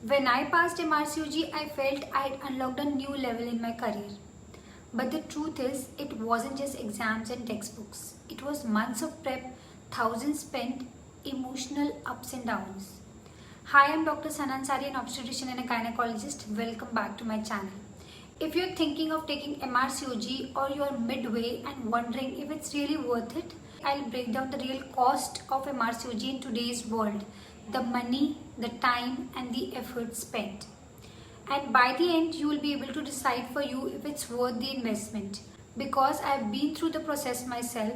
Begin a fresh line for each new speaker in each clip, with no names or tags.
When I passed MRCOG, I felt I had unlocked a new level in my career. But the truth is, it wasn't just exams and textbooks. It was months of prep, thousands spent, emotional ups and downs. Hi, I'm Dr. Sana Ansari, an obstetrician and a gynecologist. Welcome back to my channel. If you're thinking of taking MRCOG or you're midway and wondering if it's really worth it, I'll break down the real cost of MRCOG in today's world, the money, the time and the effort spent. And by the end, you will be able to decide for you if it's worth the investment. Because I've been through the process myself,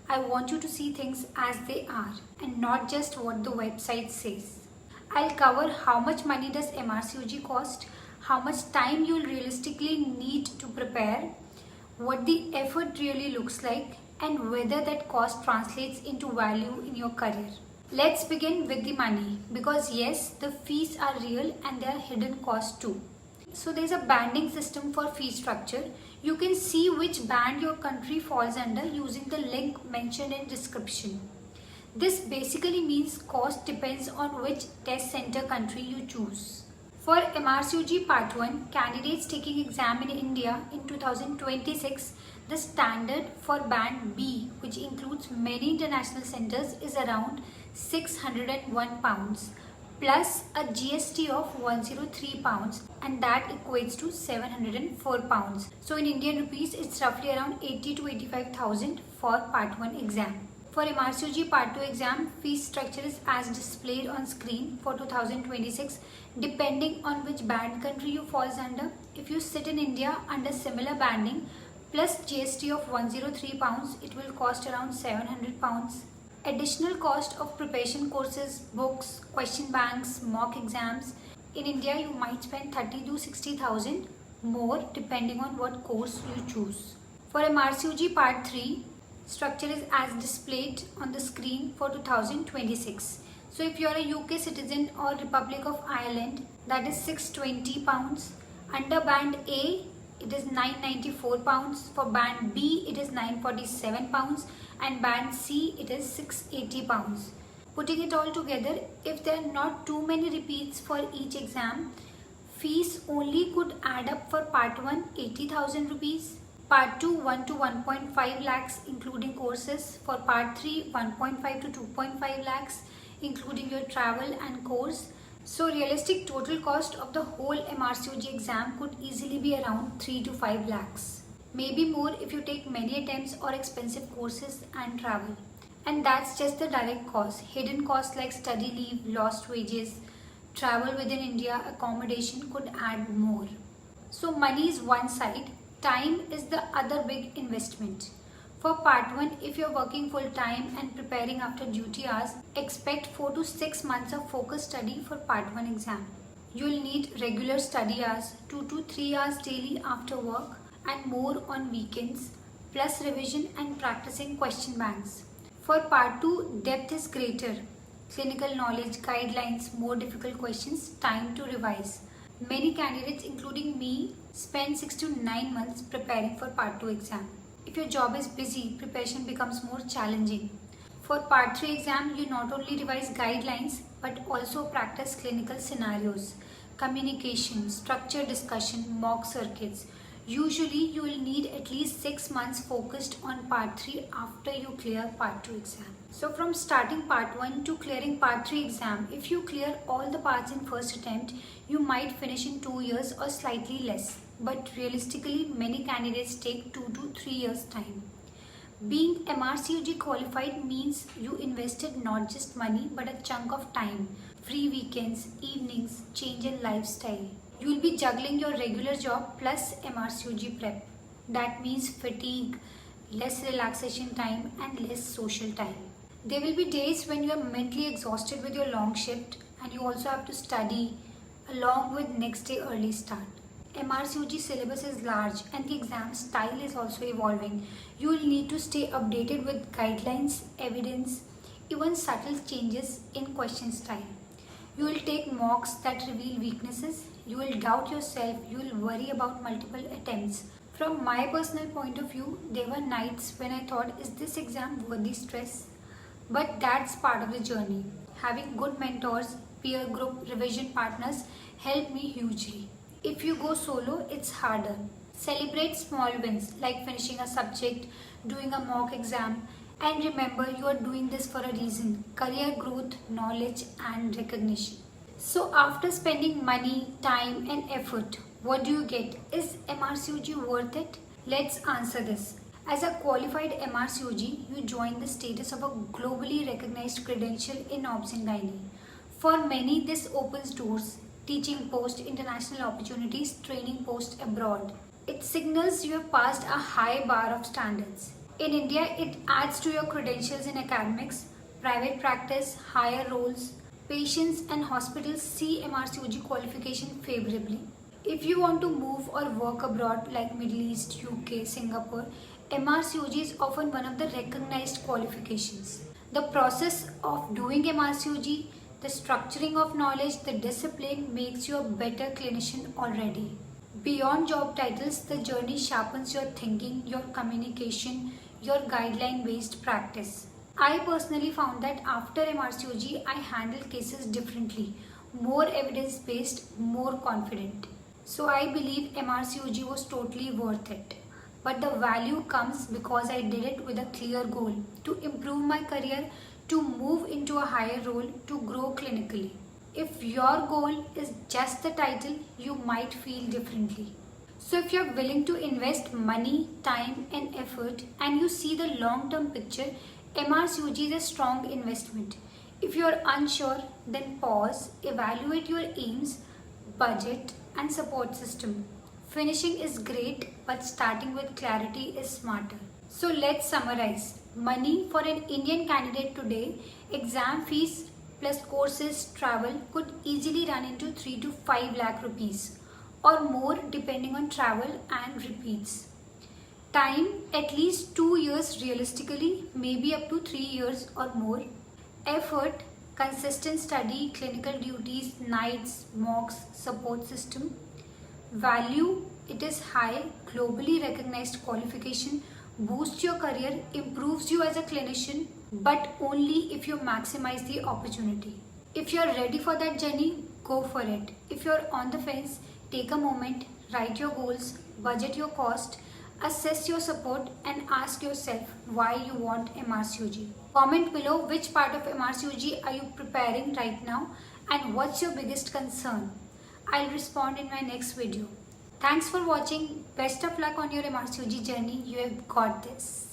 I want you to see things as they are and not just what the website says. I'll cover how much money does MRCOG cost, how much time you'll realistically need to prepare, what the effort really looks like, and whether that cost translates into value in your career. Let's begin with the money, because yes, the fees are real and there are hidden costs too. So there's a banding system for fee structure. You can see which band your country falls under using the link mentioned in description. This basically means cost depends on which test center country you choose. For MRCOG Part 1, candidates taking exam in India in 2026, the standard for Band B, which includes many international centers, is around £601 plus a GST of £103, and that equates to £704. So in Indian rupees, it's roughly around 80 to 85,000 for Part 1 exam. For MRCOG Part 2 exam, fee structure is as displayed on screen for 2026 depending on which band country you falls under. If you sit in India under similar banding plus GST of £103, it will cost around £700. Additional cost of preparation courses, books, question banks, mock exams. In India, you might spend 30 to 60,000 more depending on what course you choose. For MRCOG Part 3, structure is as displayed on the screen for 2026. So if you are a UK citizen or Republic of Ireland, that is £620. Under band A, it is £994. For band B, it is £947. And band C, it is £680. Putting it all together, if there are not too many repeats for each exam, fees only could add up for Part 1, 80,000 rupees. Part 2, 1 to 1.5 lakhs including courses. For Part 3, 1.5 to 2.5 lakhs including your travel and course. So realistic total cost of the whole MRCOG exam could easily be around 3 to 5 lakhs. Maybe more if you take many attempts or expensive courses and travel. And that's just the direct cost. Hidden costs like study leave, lost wages, travel within India, accommodation could add more. So money is one side. Time is the other big investment. For Part 1, if you're working full time and preparing after duty hours, expect 4 to 6 months of focused study for Part 1 exam. You'll need regular study hours, 2 to 3 hours daily after work and more on weekends, plus revision and practicing question banks. For Part 2, depth is greater. Clinical knowledge, guidelines, more difficult questions, time to revise. Many candidates, including me, spend 6 to 9 months preparing for Part 2 exam. If your job is busy, preparation becomes more challenging. For Part 3 exam, you not only revise guidelines but also practice clinical scenarios, communication, structured discussion, mock circuits. Usually, you will need at least 6 months focused on Part 3 after you clear Part 2 exam. So from starting Part 1 to clearing Part 3 exam, if you clear all the parts in first attempt, you might finish in 2 years or slightly less. But realistically, many candidates take 2 to 3 years time. Being MRCOG qualified means you invested not just money but a chunk of time, free weekends, evenings, change in lifestyle. You will be juggling your regular job plus MRCOG prep. That means fatigue, less relaxation time and less social time. There will be days when you are mentally exhausted with your long shift and you also have to study along with next day early start. MRCOG syllabus is large and the exam style is also evolving. You will need to stay updated with guidelines, evidence, even subtle changes in question style. You will take mocks that reveal weaknesses. You will doubt yourself. You will worry about multiple attempts. From my personal point of view, there were nights when I thought, is this exam worth the stress? But that's part of the journey. Having good mentors, peer group, revision partners help me hugely. If you go solo, it's harder. Celebrate small wins like finishing a subject, doing a mock exam, and remember you are doing this for a reason: career growth, knowledge, and recognition. So, after spending money, time, and effort, what do you get? Is MRCOG worth it? Let's answer this. As a qualified MRCOG, you join the status of a globally recognized credential in Obs and Gynae. For many, this opens doors: teaching post, international opportunities, training post abroad. It signals you have passed a high bar of standards. In India, it adds to your credentials in academics, private practice, higher roles. Patients and hospitals see MRCOG qualification favorably. If you want to move or work abroad like Middle East, UK, Singapore, MRCOG is often one of the recognized qualifications. The process of doing MRCOG, the structuring of knowledge, the discipline makes you a better clinician already. Beyond job titles, the journey sharpens your thinking, your communication, your guideline-based practice. I personally found that after MRCOG, I handle cases differently, more evidence-based, more confident. So I believe MRCOG was totally worth it. But the value comes because I did it with a clear goal: to improve my career, to move into a higher role, to grow clinically. If your goal is just the title, you might feel differently. So if you're willing to invest money, time and effort and you see the long-term picture, MRCOG is a strong investment. If you're unsure, then pause, evaluate your aims, budget and support system. Finishing is great, but starting with clarity is smarter. So let's summarize. Money for an Indian candidate today: exam fees plus courses, travel could easily run into 3 to 5 lakh rupees or more depending on travel and repeats. Time, at least 2 years realistically, maybe up to 3 years or more. Effort, consistent study, clinical duties, nights, mocks, support system. Value, it is high, globally recognized qualification, boosts your career, improves you as a clinician, but only if you maximize the opportunity. If you're ready for that journey, go for it. If you're on the fence, take a moment, write your goals, budget your cost, assess your support and ask yourself why you want MRCOG. Comment below which part of MRCOG are you preparing right now and what's your biggest concern. I'll respond in my next video. Thanks for watching. Best of luck on your MRCOG journey. You have got this.